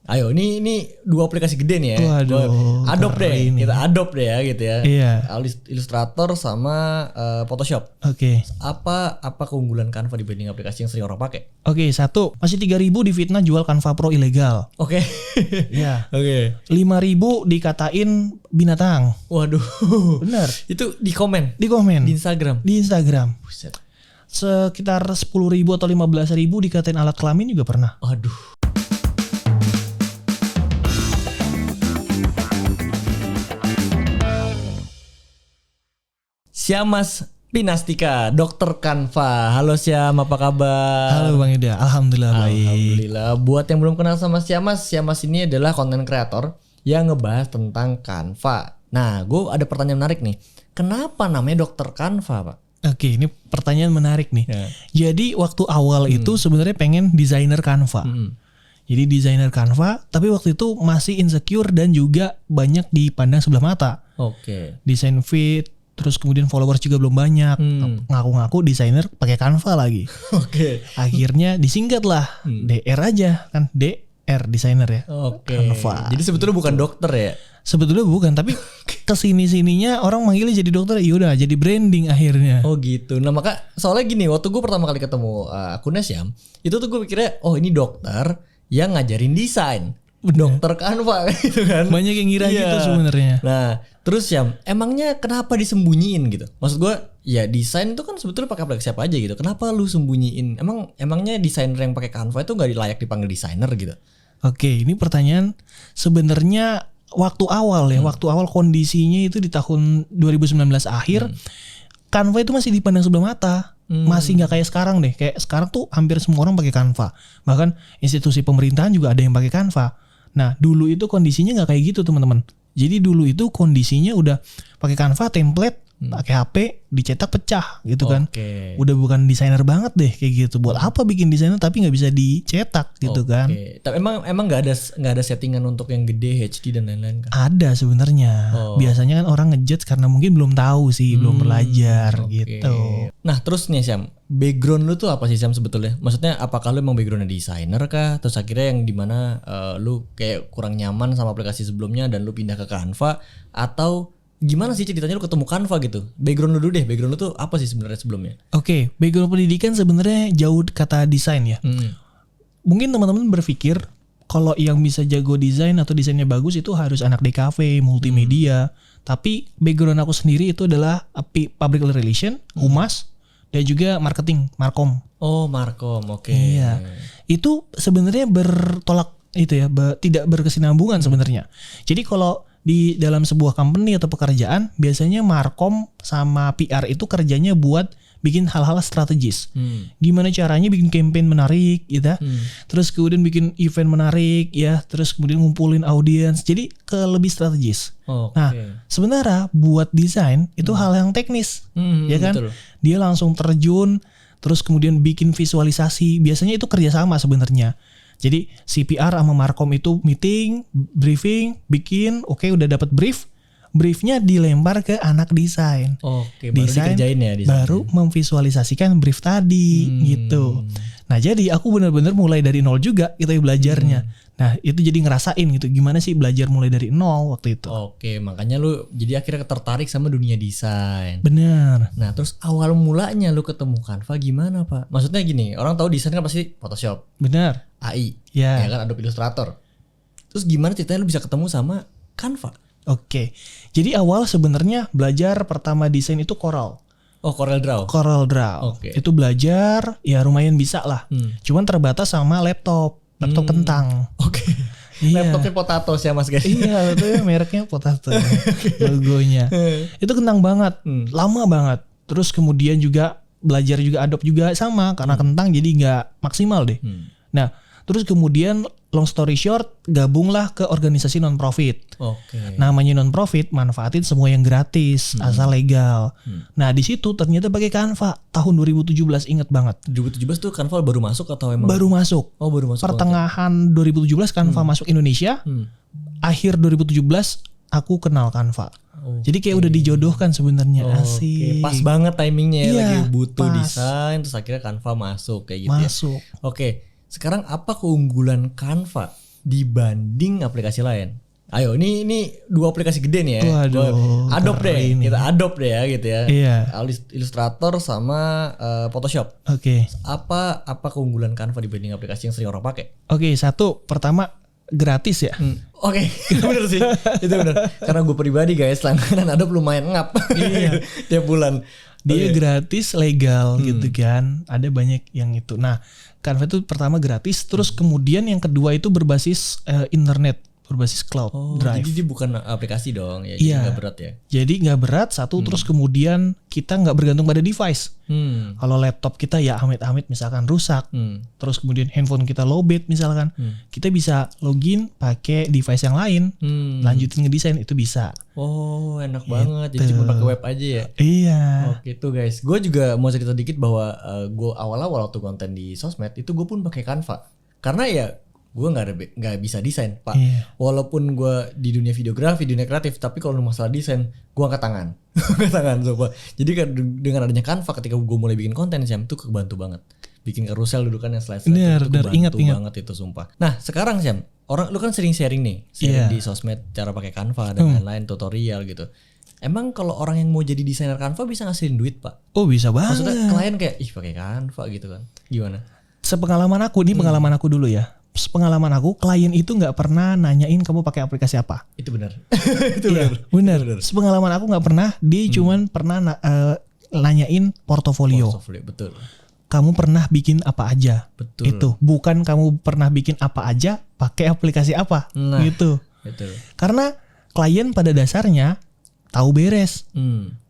Ayo, ini dua aplikasi gede nih ya. Waduh, Adobe deh, kita Adobe deh ya gitu ya. Iya. Illustrator sama Photoshop. Oke. Apa keunggulan Canva dibanding aplikasi yang sering orang pakai? Oke, satu, masih 3.000 difitnah jual Canva Pro ilegal. Oke. Iya. Oke. 5.000 dikatain binatang. Waduh. Bener. Itu di komen Di komen. di Instagram. Di Instagram. Buset. Sekitar 10.000 atau 15.000 dikatain alat kelamin juga pernah. Aduh. Syamas Pinastika, Dokter Canva. Halo Syam, apa kabar? Halo Bang Ida, alhamdulillah baik. Alhamdulillah. Buat yang belum kenal sama Syamas ini adalah konten kreator yang ngebahas tentang Canva. Nah, gue ada pertanyaan menarik nih. Kenapa namanya Dokter Canva, Pak? Oke, ini pertanyaan menarik nih. Ya. Jadi waktu awal itu sebenarnya pengen desainer Canva. Jadi desainer Canva, tapi waktu itu masih insecure dan juga banyak dipandang sebelah mata. Oke. Desain feed, terus kemudian followers juga belum banyak. Ngaku-ngaku desainer pakai Canva lagi. Oke. Akhirnya disingkat lah, DR aja kan, DR desainer ya. Oke. Canva. Jadi sebetulnya bukan dokter ya? Sebetulnya bukan, tapi kesini-sininya orang manggilnya jadi dokter, yaudah jadi branding akhirnya. Oh gitu. Nah maka soalnya gini, waktu gue pertama kali ketemu akunnya Syam, itu tuh gue pikirnya, oh ini dokter yang ngajarin desain. Dokter Canva gitu kan. Banyak yang ngira Iya. gitu sebenarnya. Nah terus Syam, emangnya kenapa disembunyiin gitu? Maksud gue, ya desain itu kan sebetulnya pakai aplikasi apa aja gitu. Kenapa lu sembunyiin? Emangnya desainer yang pakai Canva itu nggak layak dipanggil desainer gitu? Oke, ini pertanyaan sebenarnya waktu awal ya, waktu awal kondisinya itu di tahun 2019 akhir, Canva itu masih dipandang sebelah mata. Masih nggak kayak sekarang deh. Kayak sekarang tuh hampir semua orang pakai Canva. Bahkan institusi pemerintahan juga ada yang pakai Canva. Nah, dulu itu kondisinya nggak kayak gitu, teman-teman. Jadi dulu itu kondisinya udah pakai Canva template, pakai HP, dicetak pecah gitu kan. Oke. Udah bukan desainer banget deh kayak gitu. Buat apa bikin desainer tapi nggak bisa dicetak gitu kan? Oke. Tapi emang nggak ada settingan untuk yang gede HD dan lain-lain kan? Ada sebenarnya. Oh. Biasanya kan orang ngejudge karena mungkin belum tahu sih, belum belajar gitu. Nah terus nih Syam, background lu tuh apa sih Syam sebetulnya? Maksudnya apakah lu emang backgroundnya desainer kah? Terus akhirnya yang dimana lu kayak kurang nyaman sama aplikasi sebelumnya dan lu pindah ke Canva? Atau gimana sih ceritanya lu ketemu Canva gitu? Background lu dulu deh, background lu tuh apa sih sebenarnya sebelumnya? Oke, background pendidikan sebenarnya jauh kata desain ya. Mungkin teman-teman berpikir kalau yang bisa jago desain atau desainnya bagus itu harus anak DKV, multimedia. Tapi background aku sendiri itu adalah public relation, humas, dan juga marketing, markom. Oh markom, oke. Iya, itu sebenarnya bertolak itu ya, tidak berkesinambungan sebenarnya. Jadi kalau di dalam sebuah company atau pekerjaan, biasanya markom sama PR itu kerjanya buat bikin hal-hal strategis. Gimana caranya bikin campaign menarik gitu ya. Terus kemudian bikin event menarik ya, terus kemudian ngumpulin audiens. Jadi lebih strategis. Nah, sebenarnya buat desain itu hal yang teknis. Ya kan? Betul. Dia langsung terjun, terus kemudian bikin visualisasi. Biasanya itu kerjasama sebenarnya. Jadi CPR sama Markom itu meeting, briefing, bikin, oke udah dapat briefnya dilempar ke anak desain. Oke, baru Desain dikerjain ya desain. baru memvisualisasikan brief tadi gitu. Nah jadi aku benar-benar mulai dari nol juga gitu ya belajarnya. Nah itu jadi ngerasain gitu gimana sih belajar mulai dari nol waktu itu. Oke, makanya lu jadi akhirnya tertarik sama dunia desain. Bener. Nah terus awal mulanya lu ketemu Canva gimana Pak? Maksudnya gini, orang tahu desain kan pasti Photoshop, Bener. AI, Ya. ya kan Adobe Illustrator. Terus gimana ceritanya lu bisa ketemu sama Canva? Oke. Jadi awal sebenarnya belajar pertama desain itu Corel. Oh Corel Draw. Corel Draw. Oke. Itu belajar ya lumayan bisa lah. Cuman terbatas sama laptop kentang. Oke. Iya. Laptopnya Potato sih Mas guys. Iya, itu ya mereknya Potato. Logonya. Itu kentang banget. Lama banget. Terus kemudian juga belajar juga Adobe juga sama karena kentang jadi nggak maksimal deh. Nah, terus kemudian long story short gabunglah ke organisasi non profit. Oke. Namanya non profit, manfaatin semua yang gratis asal legal. Nah di situ ternyata pakai Canva tahun 2017 inget banget. 2017 tuh Canva baru masuk atau emang? Baru masuk. Oh baru masuk. Pertengahan 2017 Canva masuk Indonesia. Akhir 2017 aku kenal Canva. Jadi kayak udah dijodohkan sebenarnya. Asik. Pas banget timingnya ya, Iya, lagi butuh pas. desain terus akhirnya Canva masuk kayak gitu Masuk. ya. Oke. Sekarang apa keunggulan Canva dibanding aplikasi lain? Ayo, ini 2 aplikasi gede nih ya. Waduh, Adobe deh, ini. kita Adobe deh ya gitu ya. Iya. Illustrator sama Photoshop. Oke. Apa keunggulan Canva dibanding aplikasi yang sering orang pakai? Oke, satu pertama gratis ya. Oke, itu bener sih. Itu bener. Karena gue pribadi guys, langganan Adobe lumayan ngap. Iya. Tiap bulan. Dia gratis, legal gitu kan. Ada banyak yang itu. Nah, Canva itu pertama gratis, terus kemudian yang kedua itu berbasis internet, berbasis cloud drive. Jadi dia bukan aplikasi dong ya. Iya. Jadi nggak berat ya. Jadi nggak berat satu, terus kemudian kita nggak bergantung pada device. Kalau laptop kita ya amit-amit misalkan rusak, terus kemudian handphone kita lowbat misalkan, kita bisa login pakai device yang lain, lanjutin ngedesain itu bisa. Oh, enak banget. Jadi cuma pakai web aja ya. Iya. Oke tuh guys, gue juga mau cerita dikit bahwa gue awal-awal waktu konten di sosmed itu gue pun pakai Canva. Karena ya gue nggak bisa desain pak. Iya. Walaupun gue di dunia videografi, dunia kreatif, tapi kalau masalah desain gue angkat tangan. Angkat tangan sumpah. Jadi kan dengan adanya Canva ketika gue mulai bikin konten Syam itu kebantu banget. Bikin carousel dulu kan yang slide Bener, itu kebantu ingat. banget itu sumpah. Nah sekarang Syam, lu kan sering sharing nih, sharing di sosmed cara pakai Canva dan lain-lain, tutorial gitu. Emang kalau orang yang mau jadi desainer Canva bisa ngasihin duit pak? Oh bisa banget. Maksudnya klien kayak pakai Canva gitu kan? Gimana? Sepengalaman aku, ini pengalaman aku dulu ya. Sepengalaman aku, klien itu nggak pernah nanyain kamu pakai aplikasi apa. Itu benar. Itu benar. Sepengalaman aku nggak pernah. Dia cuman pernah nanyain portofolio. Betul. Kamu pernah bikin apa aja? Betul. Itu bukan kamu pernah bikin apa aja, pakai aplikasi apa? Nah, gitu. Betul. Karena klien pada dasarnya tahu beres.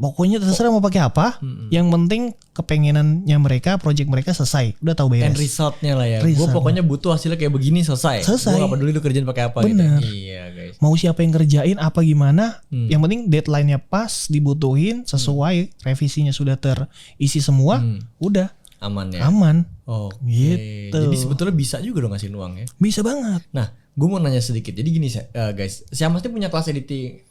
Pokoknya terserah mau pakai apa. Yang penting kepengenannya mereka, project mereka selesai. Udah tahu beres. End resultnya lah ya. Gue pokoknya butuh hasilnya kayak begini selesai. Gue gak peduli lu kerjain pakai apa. Bener. Gitu. Iya guys. Mau siapa yang kerjain apa gimana. Yang penting deadline-nya pas, dibutuhin sesuai, revisinya sudah terisi semua. Udah. Aman ya. Aman. Oke. Gitu. Jadi sebetulnya bisa juga dong ngasihin uang ya. Bisa banget. Nah, gue mau nanya sedikit. Jadi gini guys, Syam pasti punya kelas editing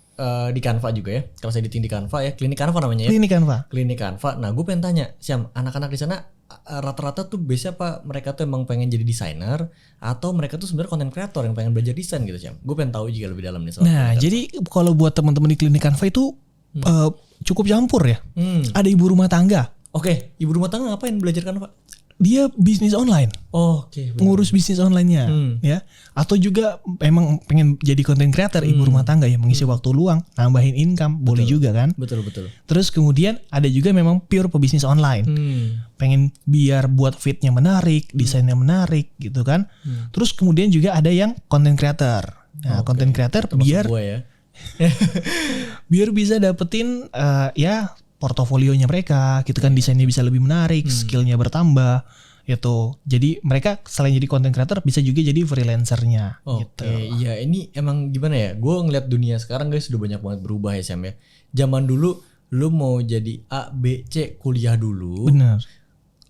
di Canva juga ya. Kelas editing di Canva ya. Klinik Canva namanya ya. Klinik Canva. Nah, gue pengen tanya, Syam, anak-anak di sana rata-rata tuh biasanya apa mereka tuh emang pengen jadi desainer atau mereka tuh sebenarnya content creator yang pengen belajar desain gitu, Syam? Gue pengen tahu juga lebih dalam nih soal. Nah, jadi kalau buat teman-teman di Klinik Canva itu cukup campur ya. Ada ibu rumah tangga. Oke, ibu rumah tangga ngapain belajar Canva? Dia bisnis online. Oke. Ngurus bisnis online-nya ya. Atau juga emang pengen jadi content creator ibu rumah tangga ya, mengisi waktu luang, nambahin income, boleh juga kan? Betul. Terus kemudian ada juga memang pure pebisnis online. Pengen biar buat feed-nya menarik, desainnya menarik gitu kan. Terus kemudian juga ada yang content creator. Nah, content creator biar biar bisa dapetin ya portofolionya mereka gitu kan, desainnya bisa lebih menarik, skillnya bertambah gitu. Jadi mereka selain jadi content creator bisa juga jadi freelancernya. Oke, iya ini emang gimana ya? Gue ngeliat dunia sekarang guys sudah banyak banget berubah ya Sam ya. Zaman dulu lu mau jadi A, B, C kuliah dulu. Bener.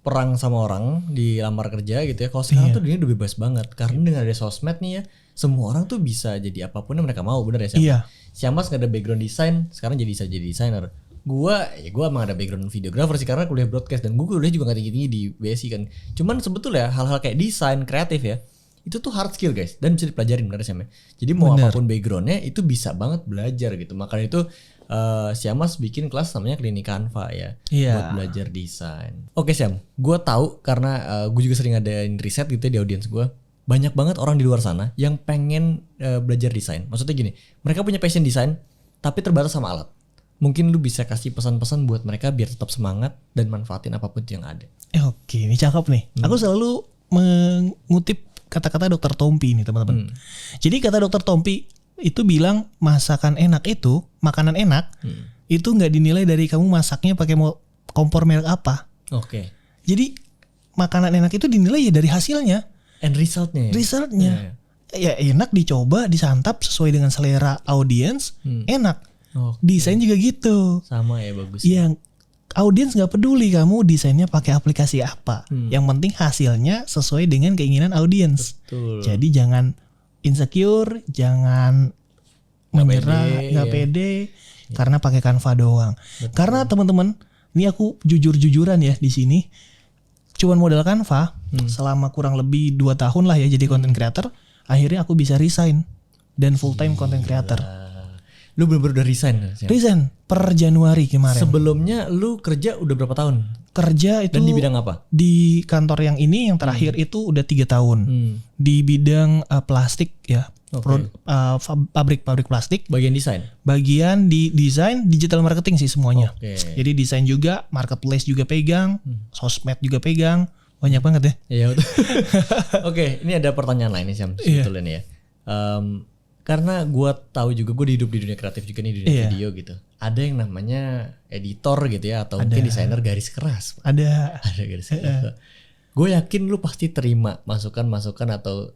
Perang sama orang di lamar kerja gitu ya. Kalau sekarang tuh dunia udah bebas banget. Karena dengan ada sosmed nih ya, semua orang tuh bisa jadi apapun yang mereka mau, bener ya Sam? Iya. Siamas gak ada background desain, sekarang bisa jadi desainer. Gue emang ada background videographer sih karena kuliah broadcast dan gue kuliah juga gak tinggi-tinggi di BSI kan. Cuman sebetulnya hal-hal kayak desain, kreatif ya, itu tuh hard skill guys dan bisa dipelajarin bener Syam ya. Jadi mau apapun backgroundnya itu bisa banget belajar gitu. Makanya itu Syamas bikin kelas namanya Klinik Canva ya, buat belajar desain. Oke Syam, gue tahu karena gue juga sering ada riset gitu ya di audiens gue. Banyak banget orang di luar sana yang pengen belajar desain. Maksudnya gini, mereka punya passion desain tapi terbatas sama alat. Mungkin lu bisa kasih pesan-pesan buat mereka biar tetap semangat dan manfaatin apapun yang ada. Oke, ini cakep nih. Aku selalu mengutip kata-kata Dr. Tompi ini teman-teman. Jadi kata Dr. Tompi itu bilang makanan enak itu nggak dinilai dari kamu masaknya pakai kompor merek apa. Oke. Jadi makanan enak itu dinilai ya dari hasilnya. End resultnya. Resultnya. Ya enak dicoba, disantap sesuai dengan selera audiens, enak. Desain juga gitu. Sama ya, bagus. Yang audiens nggak peduli kamu desainnya pakai aplikasi apa. Yang penting hasilnya sesuai dengan keinginan audiens. Jadi jangan insecure, jangan menyerah, nggak pede karena pakai Canva doang. Karena teman-teman, ini aku jujur-jujuran ya di sini. Cuman modal Canva selama kurang lebih 2 tahun lah ya jadi content creator. akhirnya aku bisa resign dan full time content creator. Lu bener-bener udah resign kan, Sam? Resign per Januari kemarin. Sebelumnya lu kerja udah berapa tahun? Kerja itu Dan di bidang apa? di kantor yang ini yang terakhir itu udah 3 tahun. Di bidang plastik ya. Pabrik plastik. Bagian desain. Bagian di desain, digital marketing sih semuanya. Oke. Jadi desain juga, marketplace juga pegang, sosmed juga pegang. Banyak banget ya. Iya betul. Oke, ini ada pertanyaan lain nih Sam sebetulnya nih ya. Karena gue tahu juga gue hidup di dunia kreatif juga nih, di dunia video gitu. Ada yang namanya editor gitu ya, atau mungkin desainer garis keras. Ada Garis keras. Gue yakin lu pasti terima masukan atau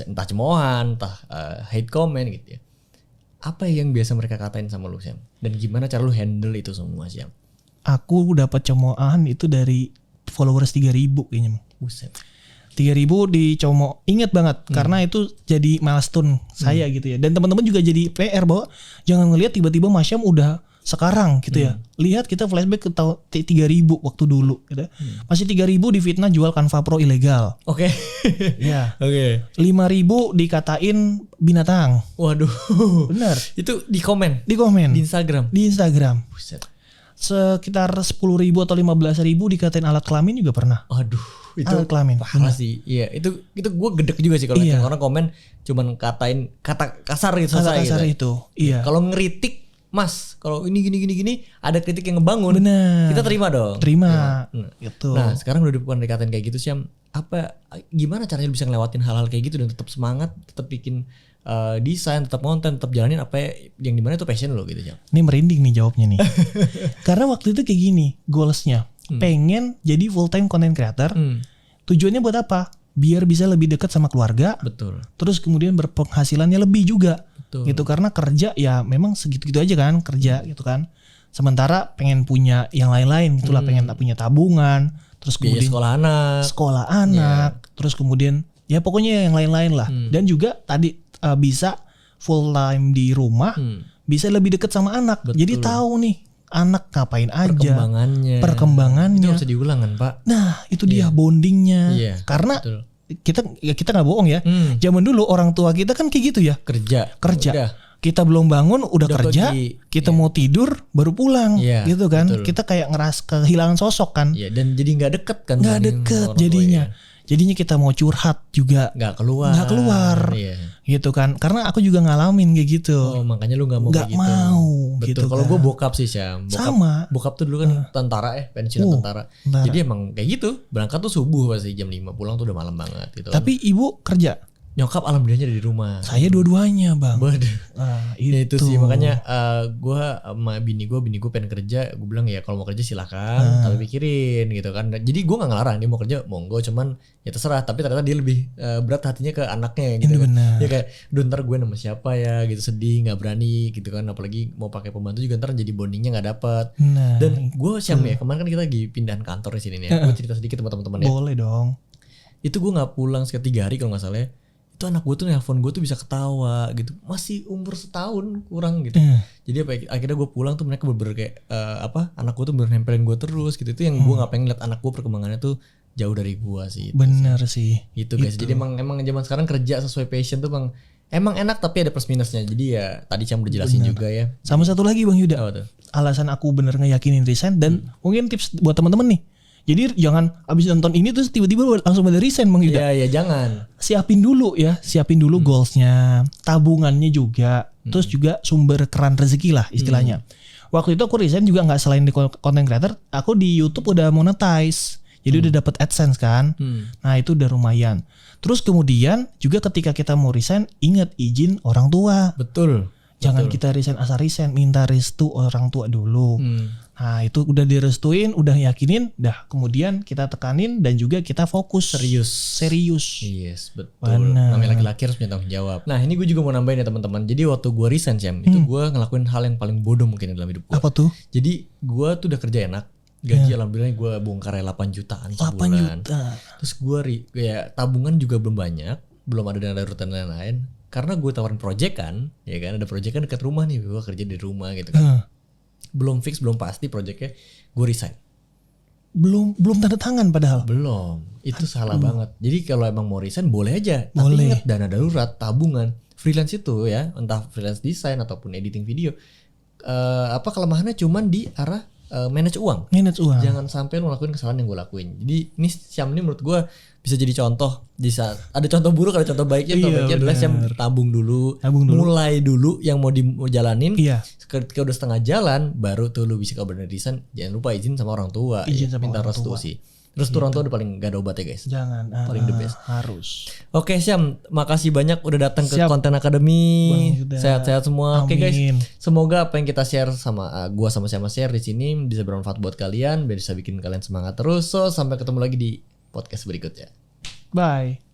entah cemoohan, entah hate comment gitu ya. Apa yang biasa mereka katain sama lu Sam? Dan gimana cara lu handle itu semua Sam? Aku dapat cemoohan itu dari followers 3.000 kayaknya. Buset. 3.000 dicomok, inget banget karena itu jadi milestone saya gitu ya. Dan teman-teman juga jadi PR bahwa jangan ngelihat tiba-tiba Mas Syam udah sekarang gitu ya. Lihat kita flashback ke tahun 3.000 waktu dulu gitu. Masih 3.000 difitnah jual Canva Pro ilegal. Oke. Ya. Oke. 5.000 dikatain binatang. Waduh. Bener. Itu di komen Di komen. di Instagram. Di Instagram. Buset. Sekitar 10.000 atau 15.000 dikatain alat kelamin juga pernah. Aduh, itu Alat kelamin. parah sih. Iya, itu gue gedek juga sih kalau Iya. orang komen cuman katain kata kasar gitu Kata selesai kasar gitu. itu. Iya. Kalau ngeritik, Mas, kalau ini gini ada kritik yang ngebangun. Bener. Kita terima dong. Terima. Nah, Gitu. Nah, sekarang udah bukan dikatain kayak gitu sih, gimana caranya lu bisa ngelewatin hal-hal kayak gitu dan tetap semangat, tetap bikin desain, tetap konten, tetap jalanin apa yang dimana itu passion lo gitu Jam. Ini merinding nih jawabnya nih. Karena waktu itu kayak gini goalsnya. Pengen jadi full time content creator. Tujuannya buat apa? Biar bisa lebih dekat sama keluarga. Betul. Terus kemudian berpenghasilannya lebih juga. Betul. Gitu karena kerja ya memang segitu-gitu aja kan kerja gitu kan. Sementara pengen punya yang lain-lain gitulah, pengen punya tabungan. Terus Biaya kemudian sekolah anak. anak. Terus kemudian ya pokoknya yang lain-lain lah. Dan juga tadi bisa full time di rumah, bisa lebih dekat sama anak. Betul. Jadi tahu nih anak ngapain aja, Itu perkembangannya. nggak bisa diulang kan Pak? Nah itu dia bondingnya. Iya, Karena betul. kita nggak bohong ya. Zaman dulu orang tua kita kan kayak gitu ya. Kerja. Udah. Kita belum bangun udah kerja, pergi. kita mau tidur baru pulang, Iya, gitu kan. betul. Kita kayak ngeras kehilangan sosok kan. Iya, dan jadi nggak deket kan? Nggak sama deket orang tua, jadinya. ya. Jadinya kita mau curhat juga Nggak keluar. Iya. Iya. Gitu kan. Karena aku juga ngalamin kayak gitu. Oh, makanya lu nggak mau Nggak kayak gitu. mau, Betul. gitu Kalau kan. gue bokap sih Syam. Sama. Bokap tuh dulu kan tentara pensiunan tentara. tentara. Jadi emang kayak gitu. Berangkat tuh subuh pasti jam 5, pulang tuh udah malam banget gitu. Tapi ibu kerja. Nyokap alhamdulillahnya dari rumah. Saya dua-duanya bang. Waduh. Nah, Ya itu sih makanya gue sama bini gue pengen kerja, gue bilang ya kalau mau kerja silakan, tapi pikirin gitu kan. Jadi gue nggak ngelarang dia mau kerja monggo, cuman ya terserah. Tapi ternyata dia lebih berat hatinya ke anaknya gitu. Ini Kan. benar. Dia kayak, duh ntar gue nama siapa ya gitu, sedih nggak berani gitu kan. Apalagi mau pakai pembantu juga ntar jadi bondingnya nggak dapet. Nah, Dan gue Syam ya kemarin kan kita lagi pindahan kantor di sini nih. Ya. Gue cerita sedikit sama teman-teman ya. boleh dong. Itu gue nggak pulang sekitar 3 hari kalau nggak salah ya. Itu anak gue tuh nelfon gue tuh bisa ketawa gitu, masih umur setahun kurang gitu. Jadi apa akhirnya gue pulang tuh mereka bener kayak anak gue tuh bener nempelin gue terus gitu. Itu yang gue nggak pengen lihat anak gue perkembangannya tuh jauh dari gue sih. Bener sih. Itu guys. Jadi emang zaman sekarang kerja sesuai passion tuh bang emang enak tapi ada plus minusnya. Jadi ya tadi Cam udah jelasin juga ya. Sama satu lagi bang Yuda. Apa tuh? Alasan aku bener ngeyakinin resign dan mungkin tips buat teman-teman nih. Jadi jangan abis nonton ini terus tiba-tiba langsung pada resign bang Yuda. Iya jangan. Siapin dulu goalsnya, tabungannya juga, terus juga sumber keran rezeki lah istilahnya. Waktu itu aku resign juga nggak selain di content creator, aku di YouTube udah monetize, jadi udah dapat AdSense kan. Nah itu udah lumayan. Terus kemudian juga ketika kita mau resign, ingat izin orang tua. Betul. Jangan kita resign asal resign, minta restu orang tua dulu. Nah itu udah direstuin, udah yakinin, dah kemudian kita tekanin dan juga kita fokus. Serius. Yes, betul. Bener. Namanya laki-laki harus punya tanggung jawab. Nah ini gue juga mau nambahin ya teman-teman. Jadi waktu gue resign Syam, itu gue ngelakuin hal yang paling bodoh mungkin dalam hidup gue. Apa tuh? Jadi gue tuh udah kerja enak. Gaji alhamdulillah gue bongkar 8 jutaan 8 sebulan. juta. Terus gue kayak tabungan juga belum banyak, belum ada dana darurat dan lain-lain. Karena gue tawarin project kan, ya kan ada project kan dekat rumah nih, gue kerja di rumah gitu kan. Belum fix, belum pasti projectnya, gue resign. belum tanda tangan padahal. Belum. Itu salah banget. Jadi kalau emang mau resign boleh aja. Tapi Boleh. ingat dana darurat, tabungan, freelance itu ya, entah freelance desain ataupun editing video, kelemahannya cuman di arah manage uang. Manage uang. Jangan sampai lu ngelakuin kesalahan yang gue lakuin. Jadi ini Syam ini menurut gue bisa jadi contoh di saat ada contoh buruk, ada contoh baiknya. Contoh baiknya adalah Syam tabung dulu, mulai dulu yang mau dijalanin. Iya. Ketika udah setengah jalan, baru tuh lu bisa kalau bener desain. Jangan lupa izin sama orang tua. Izin sama minta orang restu tua. sih. Restu orang tua udah paling gak ada obatnya guys. Jangan. Paling the best. Harus. Oke Syam, makasih banyak udah datang ke Siap. Konten Academy. Bang Yuda. Sehat-sehat semua. Oke guys, Amin. semoga apa yang kita share sama gua sama Syam share di sini bisa bermanfaat buat kalian, biar bisa bikin kalian semangat terus. So, sampai ketemu lagi di podcast berikutnya. Bye.